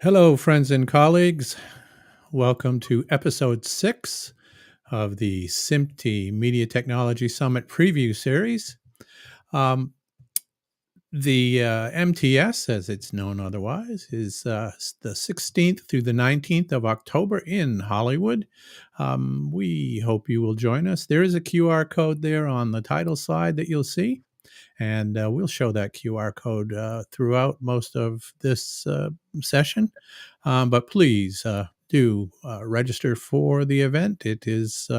Hello, friends and colleagues. Welcome to episode 6 of the SIMTI Media Technology Summit preview series. Um, the MTS, as it's known otherwise, is the 16th through the 19th of October in Hollywood. We hope you will join us. There is a QR code there on the title slide that you'll see. And we'll show that QR code throughout most of this session. But please do register for the event. It is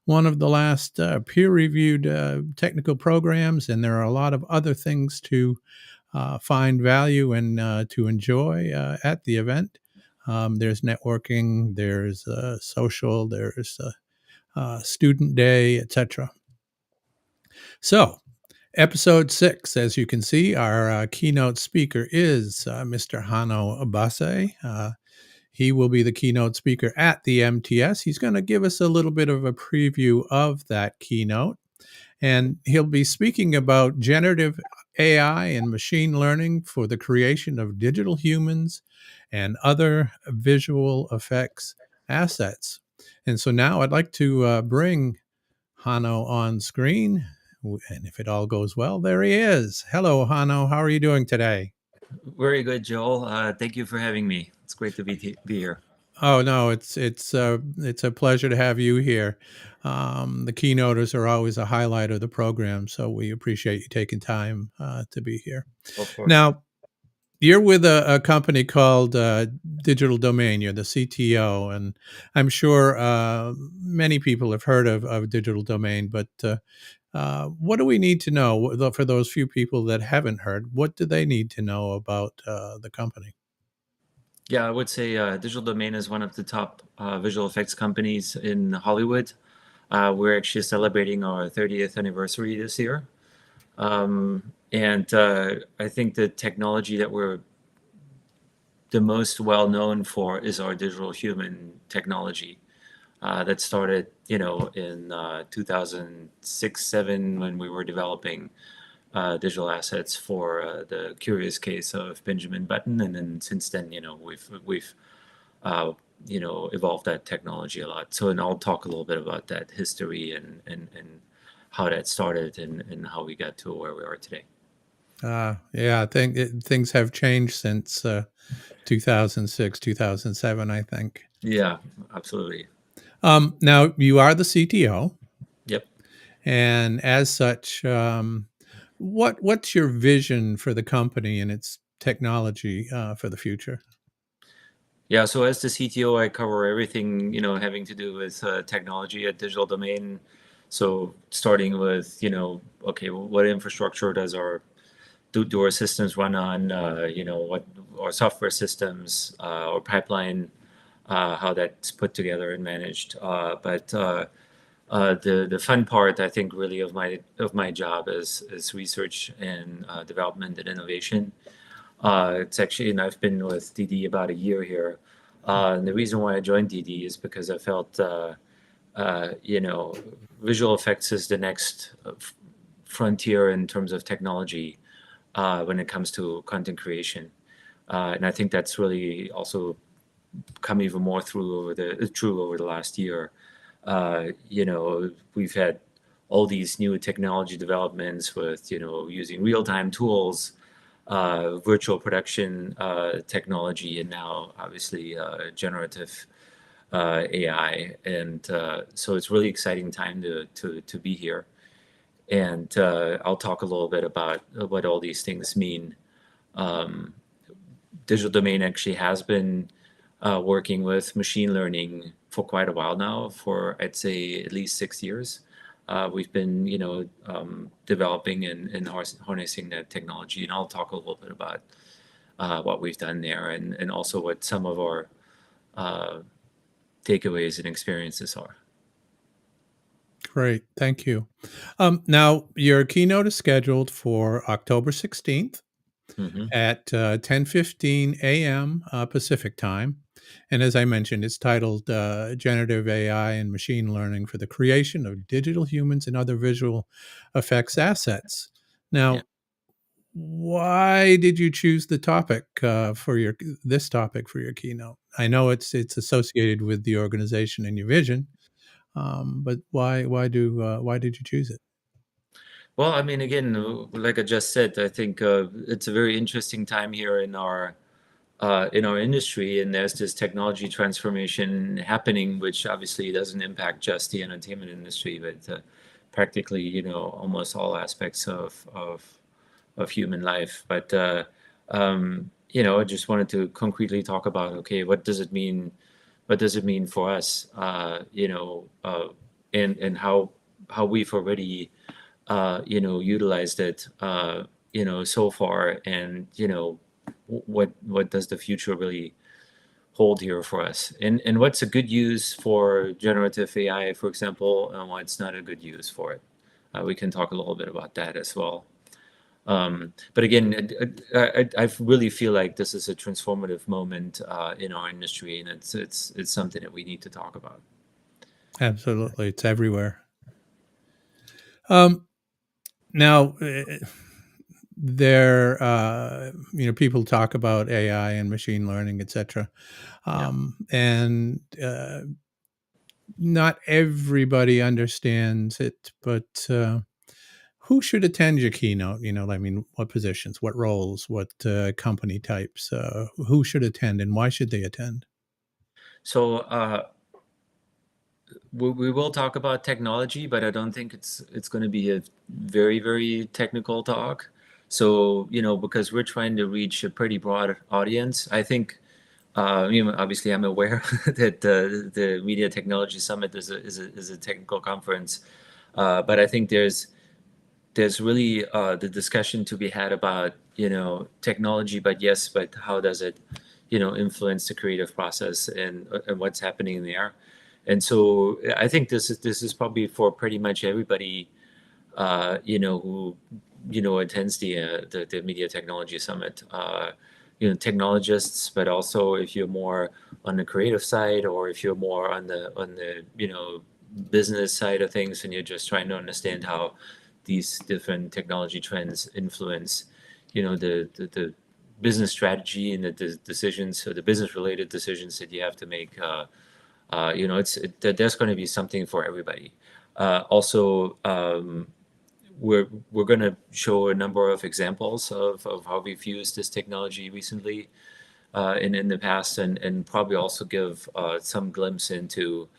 one of the last peer reviewed technical programs, and there are a lot of other things to find value and to enjoy at the event. There's networking, there's social, there's student day, etc. So, Episode 6, as you can see, our keynote speaker is Mr. Hanno Abase. He will be the keynote speaker at the MTS. He's going to give us a little bit of a preview of that keynote, and he'll be speaking about generative AI and machine learning for the creation of digital humans and other visual effects assets. And so now I'd like to bring Hanno on screen. And if it all goes well, there he is. Hello, Hanno. How are you doing today? Very good, Joel. Thank you for having me. It's great to be here. Oh no, it's a pleasure to have you here. The keynoters are always a highlight of the program, so we appreciate you taking time to be here. Of course. Now, you're with a company called Digital Domain. You're the CTO, and I'm sure many people have heard of Digital Domain. But what do we need to know for those few people that haven't heard? What do they need to know about the company? Yeah, I would say Digital Domain is one of the top visual effects companies in Hollywood. We're actually celebrating our 30th anniversary this year. And I think the technology that we're the most well known for is our digital human technology. That started, in 2006-7 when we were developing digital assets for the curious case of Benjamin Button, and then since then, we've evolved that technology a lot. So, and I'll talk a little bit about that history and how that started and how we got to where we are today. Yeah, I think things have changed since 2006, 2007, I think. Yeah, absolutely. Now, you are the CTO, Yep. and as such, what's your vision for the company and its technology for the future? Yeah, so as the CTO, I cover everything, having to do with technology at Digital Domain. So starting with, okay, what infrastructure do our systems run on? What our software systems, or pipeline, how that's put together and managed. But the fun part, I think, really of my job is research and development and innovation. It's actually, and I've been with DD about a year here. And the reason why I joined DD is because I felt, you know, visual effects is the next frontier in terms of technology when it comes to content creation. And I think that's really also come even more true over the last year. We've had all these new technology developments with, using real-time tools, virtual production technology, and now obviously generative AI. And so it's really exciting time to be here. And I'll talk a little bit about what all these things mean. Um, Digital Domain actually has been working with machine learning for quite a while now, for I'd say at least 6 years. We've been, developing and harnessing that technology, and I'll talk a little bit about what we've done there and also what some of our takeaways and experiences are. Great, thank you. Now, your keynote is scheduled for October 16th Hmm. at 10:15 a.m. Pacific time. And as I mentioned, it's titled Generative AI and Machine Learning for the Creation of Digital Humans and Other Visual Effects Assets. Yeah. Now, why did you choose the topic for your this topic for your keynote? I know it's associated with the organization and your vision, but why did you choose it? Well, I mean, again, like I just said, I think it's a very interesting time here in our industry, and there's this technology transformation happening, which obviously doesn't impact just the entertainment industry, but practically, almost all aspects of human life. But I just wanted to concretely talk about, okay, what does it mean? What does it mean for us? And how we've already utilized it, so far, and what does the future really hold here for us? And what's a good use for generative AI, for example, and what's not a good use for it? We can talk a little bit about that as well. But again, I really feel like this is a transformative moment in our industry, and it's something that we need to talk about. Absolutely, it's everywhere. Um, Now, people talk about AI and machine learning, etc. Yeah. And not everybody understands it, but who should attend your keynote? I mean, what positions, what roles, what company types, who should attend, and why should they attend? So we will talk about technology, but I don't think it's going to be a very, very technical talk. So, because we're trying to reach a pretty broad audience, I think, obviously I'm aware that the Media Technology Summit is a technical conference, but I think there's really the discussion to be had about technology, but yes, but how does it influence the creative process, and what's happening there. And so I think this is probably for pretty much everybody who attends the Media Technology Summit. Technologists, but also if you're more on the creative side, or if you're more on the business side of things, and you're just trying to understand how these different technology trends influence the business strategy and the decisions, or the business related decisions that you have to make. There's going to be something for everybody. Also, we're going to show a number of examples of how we've used this technology recently, in the past, and probably also give some glimpse into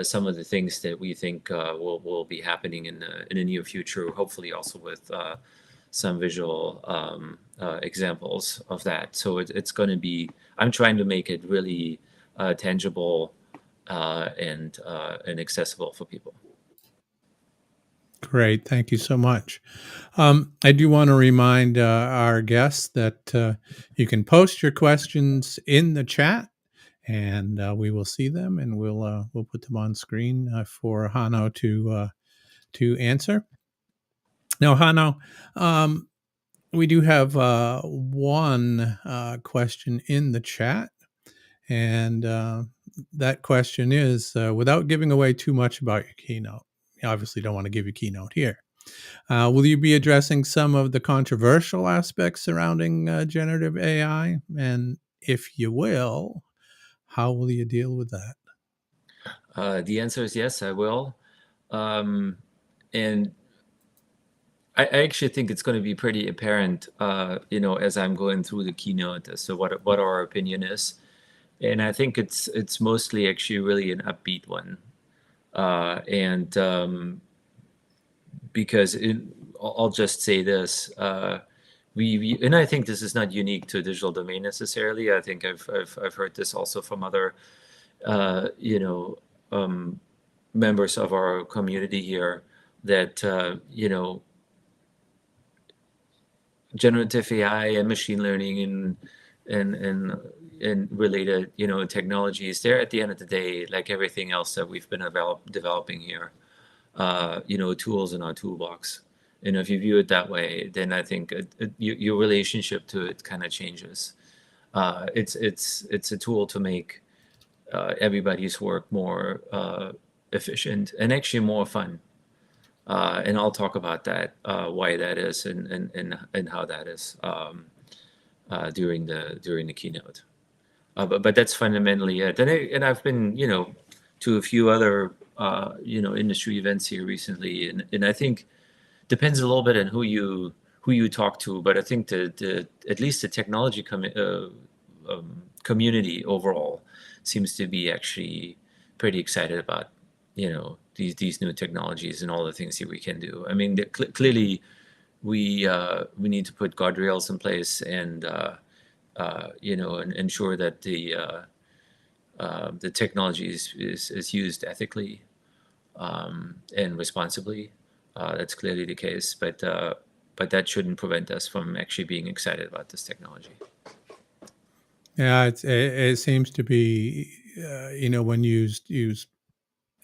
some of the things that we think will be happening in the near future, hopefully also with some visual examples of that. So it's going to be, I'm trying to make it really tangible and accessible for people. Great. Thank you so much. I do want to remind our guests that you can post your questions in the chat, and we will see them, and we'll put them on screen for Hano to answer. Now, Hano, um, we do have one question in the chat, and that question is, without giving away too much about your keynote, you obviously don't want to give your keynote here. Will you be addressing some of the controversial aspects surrounding generative AI? And if you will, how will you deal with that? The answer is yes, I will. Um, and I actually think it's going to be pretty apparent, as I'm going through the keynote, as to what our opinion is. And I think it's mostly actually really an upbeat one. And because I'll just say this. And I think this is not unique to digital domain necessarily. I think I've heard this also from other, uh, you know, um, members of our community here, that generative AI and machine learning and and and related technologies. They're, at the end of the day, like everything else that we've been developing here, tools in our toolbox. And if you view it that way, then I think your relationship to it kind of changes. It's a tool to make everybody's work more efficient and actually more fun. And I'll talk about that, why that is, and how that is, during the keynote. But that's fundamentally it. And I've been, to a few other, industry events here recently, and I think depends a little bit on who you talk to. But I think the at least the technology community overall seems to be actually pretty excited about, these new technologies and all the things that we can do. I mean, clearly we need to put guardrails in place and and ensure that the technology is used ethically, and responsibly. That's clearly the case, but that shouldn't prevent us from actually being excited about this technology. Yeah, it seems to be, when used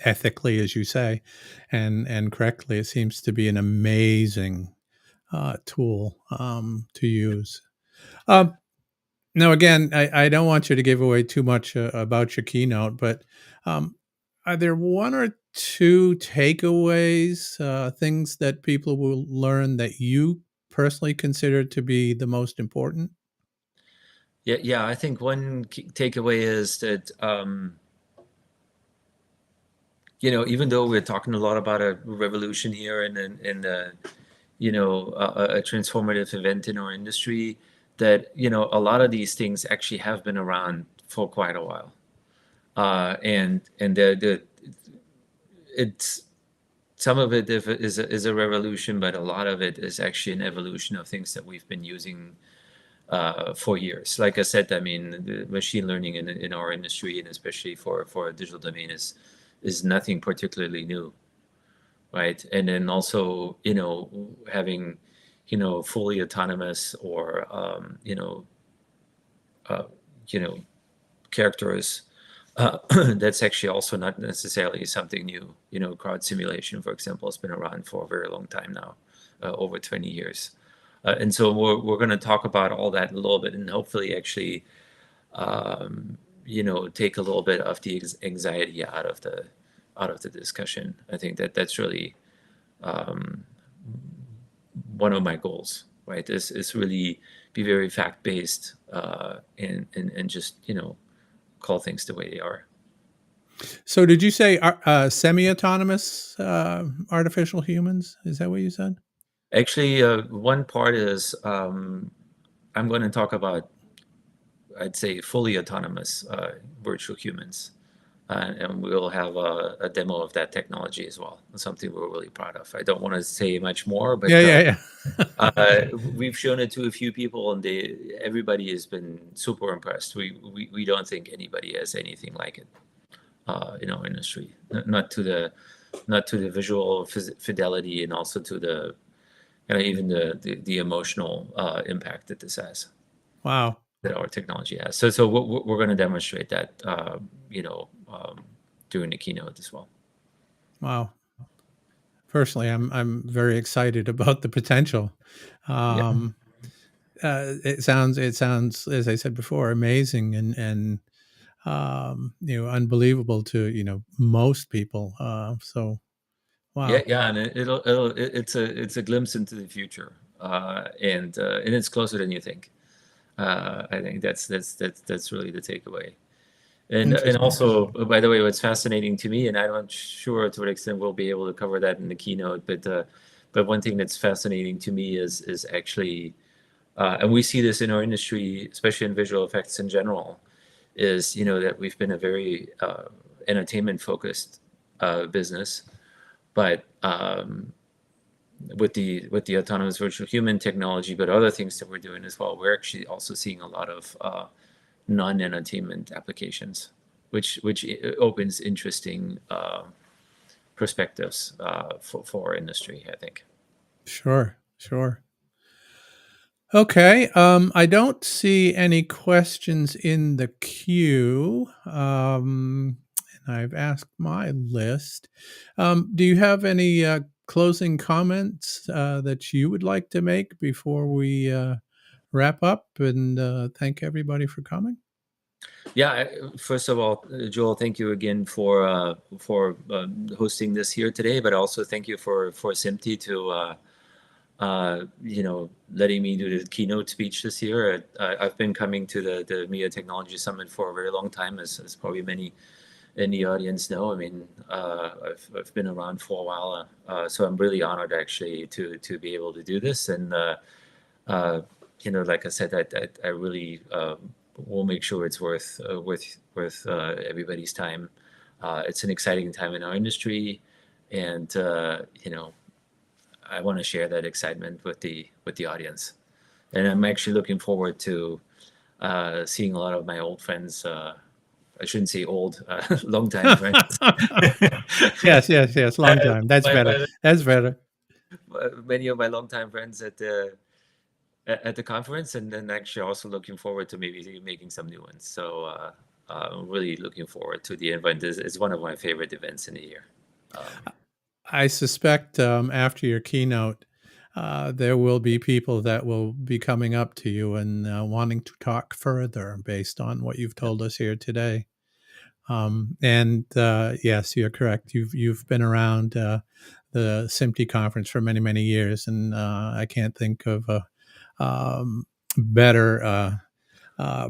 ethically, as you say, and correctly, it seems to be an amazing tool to use. Um, Now, again, I don't want you to give away too much about your keynote, but um, are there one or two takeaways, things that people will learn that you personally consider to be the most important? Yeah, yeah. I think one key takeaway is that, even though we're talking a lot about a revolution here and a transformative event in our industry, that a lot of these things actually have been around for quite a while, and it's some of it is a revolution, but a lot of it is actually an evolution of things that we've been using for years. Like I said, I mean, the machine learning in our industry, and especially for a digital domain, is nothing particularly new, right? And then also, having, fully autonomous or, uh, you know, characters. That's actually also not necessarily something new. Crowd simulation, for example, has been around for a very long time now, over 20 years. And so we're going to talk about all that a little bit, and hopefully actually, take a little bit of the anxiety out of the discussion. I think that's really, um, one of my goals, right? Is really be very fact based, and just call things the way they are. So, did you say semi-autonomous artificial humans? Is that what you said? Actually, one part is, I'm going to talk about, I'd say, fully autonomous virtual humans. And we'll have a demo of that technology as well. It's something we're really proud of. I don't want to say much more, Yeah, but yeah, yeah. we've shown it to a few people, and everybody has been super impressed. We don't think anybody has anything like it in our industry. Not to the visual fidelity, and also to the even the emotional impact that this has, Wow, that our technology has. So we're going to demonstrate that, during the keynote as well. wow. Personally, I'm very excited about the potential. Yeah. Um, it sounds, as I said before, amazing and unbelievable to most people. So Yeah, wow, yeah, and it's a glimpse into the future, and it's closer than you think. I think that's really the takeaway. And interesting. also, by the way, what's fascinating to me, and I'm not sure to what extent we'll be able to cover that in the keynote, but one thing that's fascinating to me is actually, and we see this in our industry, especially in visual effects in general, is that we've been a very entertainment focused business, but with the autonomous virtual human technology, but other things that we're doing as well, we're actually also seeing a lot of non-entertainment applications, which opens interesting perspectives for our industry, I think. Sure, sure. Okay. I don't see any questions in the queue. And I've asked my list. Do you have any closing comments that you would like to make before we wrap up and thank everybody for coming? Yeah, first of all, Joel, thank you again for hosting this here today, but also thank you for Simti to letting me do the keynote speech this year. I've been coming to the Media Technology Summit for a very long time, as probably many in the audience know. I mean, I've been around for a while, so I'm really honored actually to be able to do this. And uh, like I said, I really will make sure it's worth everybody's time. It's an exciting time in our industry, and I want to share that excitement with the audience. And I'm actually looking forward to seeing a lot of my old friends. I shouldn't say old, longtime friends. Yes. Long time. That's my, better. my, That's better. Many of my longtime friends at the conference, and then actually also looking forward to maybe making some new ones. So I'm really looking forward to the event. It's one of my favorite events in the year. I suspect after your keynote, there will be people that will be coming up to you and wanting to talk further based on what you've told us here today. And yes, you're correct. You've been around the SIMTE conference for many years, and I can't think of a better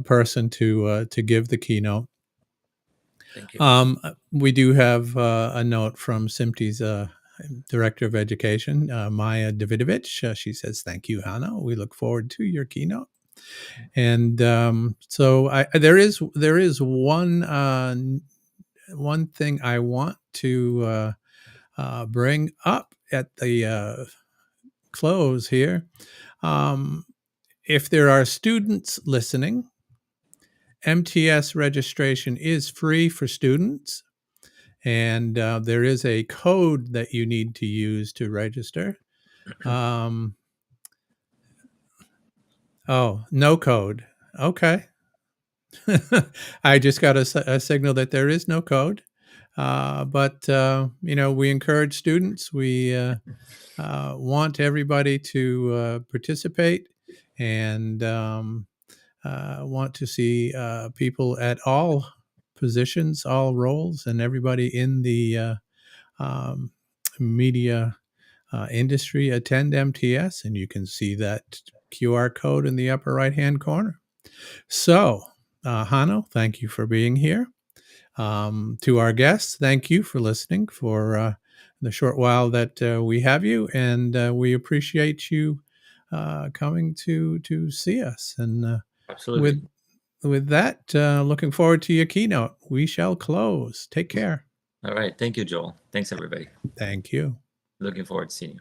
person to give the keynote. Thank you. We do have a note from SIMTE's Director of Education, Maya Davidovich. She says, "Thank you, Hannah. We look forward to your keynote." And so there is one thing I want to bring up at the close here. Um, if there are students listening, MTS registration is free for students, and there is a code that you need to use to register. Um, oh, no code. Okay. I just got a signal that there is no code. But we encourage students. We want everybody to participate, and want to see people at all positions, all roles, and everybody in the um, media industry attend MTS. And you can see that QR code in the upper right hand corner. So, Hano, thank you for being here. To our guests, thank you for listening for the short while that we have you, and we appreciate you coming to see us. And Absolutely. with with that, looking forward to your keynote. We shall close. Take care. All right. Thank you, Joel. Thanks, everybody. Thank you. Looking forward to seeing you.